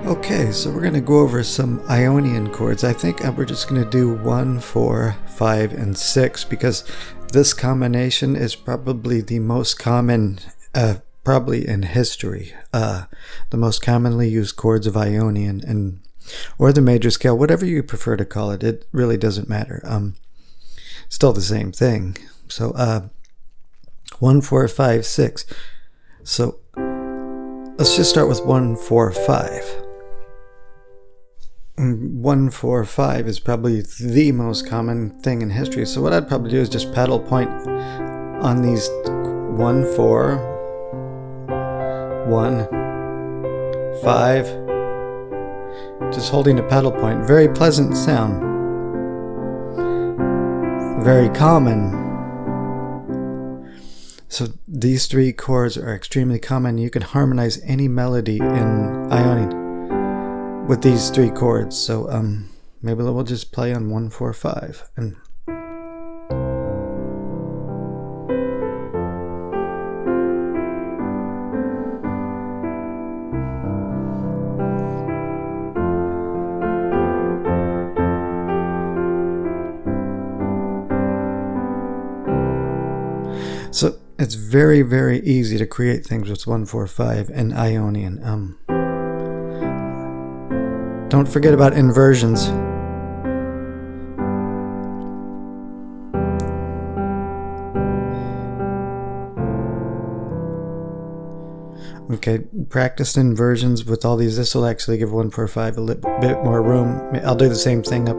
Okay, so we're going to go over some Ionian chords. I think we're just going to do 1, 4, 5, and 6 because this combination is probably the most common, probably in history, the most commonly used chords of Ionian, or the major scale, whatever you prefer to call it. It really doesn't matter. Still the same thing. So 1, 4, 5, 6. So let's just start with 1, 4, 5. 1, 4, 5 is probably the most common thing in history. So what I'd probably do is just pedal point on these 1, 4, 1, 5, just holding a pedal point. Very pleasant sound. Very common. So these three chords are extremely common. You can harmonize any melody in Ionian with these three chords. So maybe we'll just play on 1, 4, 5 and so it's very, very easy to create things with 1, 4, 5 and Ionian. Don't forget about inversions. Okay, practice inversions with all these. This will actually give 1, 4, 5 a little bit more room. I'll do the same thing up.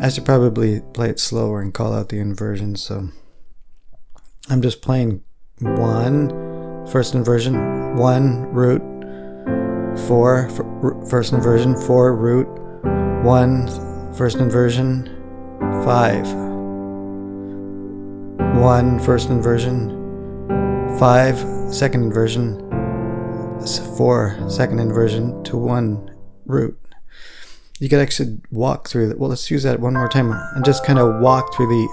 I should probably play it slower and call out the inversions. So I'm just playing 1, first inversion, 1, root, 4, first inversion, 4, root, 1, first inversion, 5, 1, first inversion, 5, second inversion, 4, second inversion to 1, root. You could actually walk through that. Well, let's use that one more time and just kind of walk through the.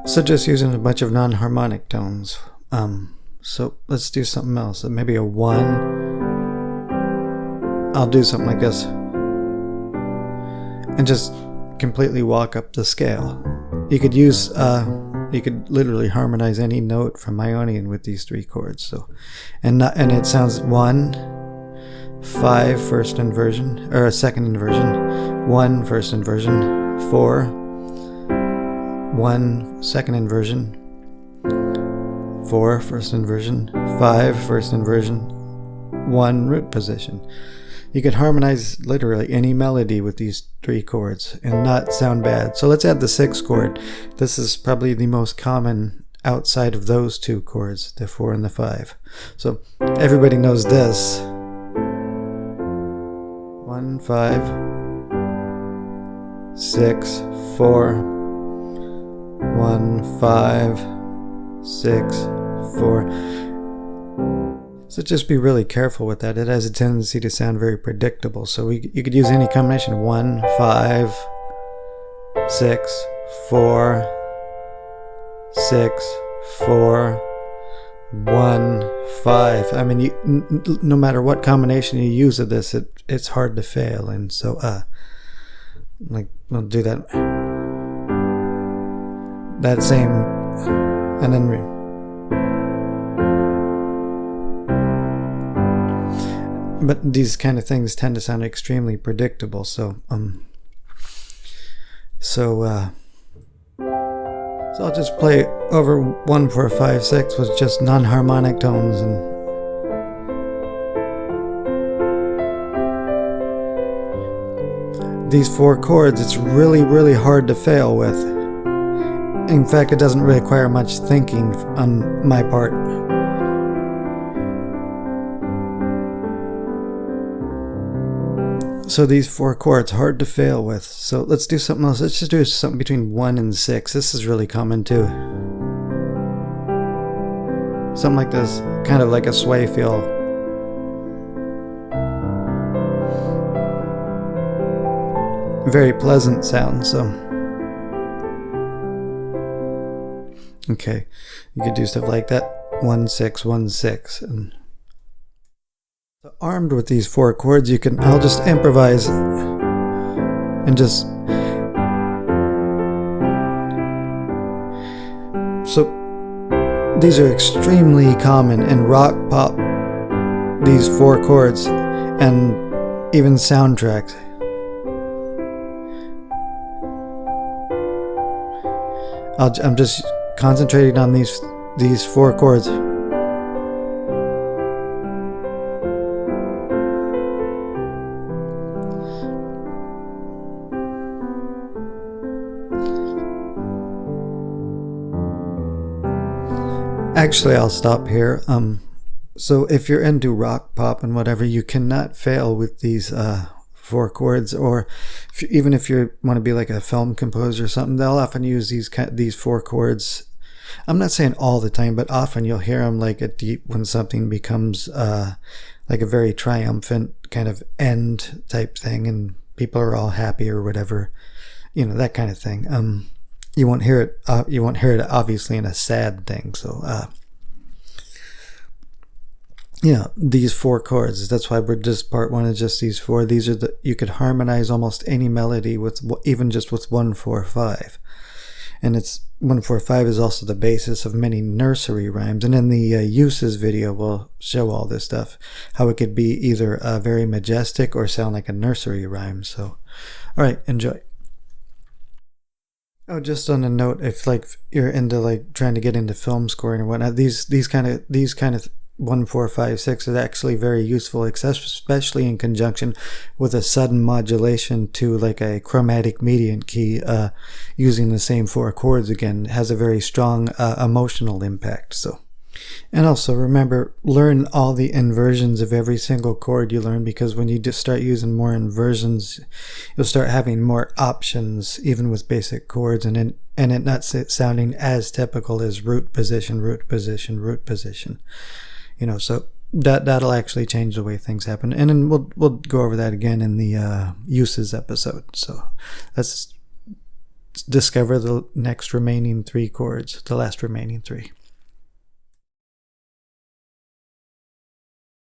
So just using a bunch of non-harmonic tones. So let's do something else. So maybe a 1. I'll do something like this. And just completely walk up the scale. You could use, you could literally harmonize any note from Ionian with these three chords. So, and it sounds 1, 5, first inversion, or a second inversion, 1, first inversion, 4, 1, second inversion, 4, first inversion, 5, first inversion, 1, root position. You could harmonize literally any melody with these three chords and not sound bad. So let's add the 6th chord. This is probably the most common outside of those two chords, the 4 and the 5. So everybody knows this. 1, 5, 6, 4, 1, 5, 6, 4. So just be really careful with that. It has a tendency to sound very predictable. So you could use any combination. 1, 5, 6, 4, 6, 4, 1, 5. I mean, no matter what combination you use of this, it's hard to fail. And so, like, we'll do that. That same, and then. But these kind of things tend to sound extremely predictable. So I'll just play over 1, 4, 5, 6 with just non-harmonic tones and. These 4 chords, it's really, really hard to fail with. In fact, it doesn't require much thinking on my part. So these 4 chords, hard to fail with. So let's do something else. Let's just do something between 1 and 6. This is really common too. Something like this, kind of like a sway feel. very pleasant sound. So okay, you could do stuff like that, 1 6 1 6, and so armed with these 4 chords, I'll just improvise and just, so these are extremely common in rock, pop, these 4 chords, and even soundtracks. I'm just concentrating on these 4 chords. Actually, I'll stop here. So if you're into rock, pop, and whatever, you cannot fail with these 4 chords. Or even if you want to be like a film composer or something, they'll often use these 4 chords. I'm not saying all the time, but often you'll hear them like when something becomes like a very triumphant kind of end type thing, and people are all happy or whatever, that kind of thing. You won't hear it. You won't hear it obviously in a sad thing. So, these 4 chords. That's why part 1 is just these 4. These are you could harmonize almost any melody with even just with 1 4 5, and it's 1 4 5 is also the basis of many nursery rhymes. And in the uses video, we'll show all this stuff, how it could be either very majestic or sound like a nursery rhyme. So, all right, enjoy. Oh, just on a note, if you're into trying to get into film scoring or whatnot, these kind of 1 4 5 6 is actually very useful, especially in conjunction with a sudden modulation to a chromatic median key, using the same 4 chords again. It has a very strong emotional impact. So, and also remember, learn all the inversions of every single chord you learn, because when you just start using more inversions, you'll start having more options even with basic chords, and it not sounding as typical as root position, root position, root position. So that'll actually change the way things happen. And then we'll go over that again in the uses episode. So let's discover the next remaining 3 chords, the last remaining 3.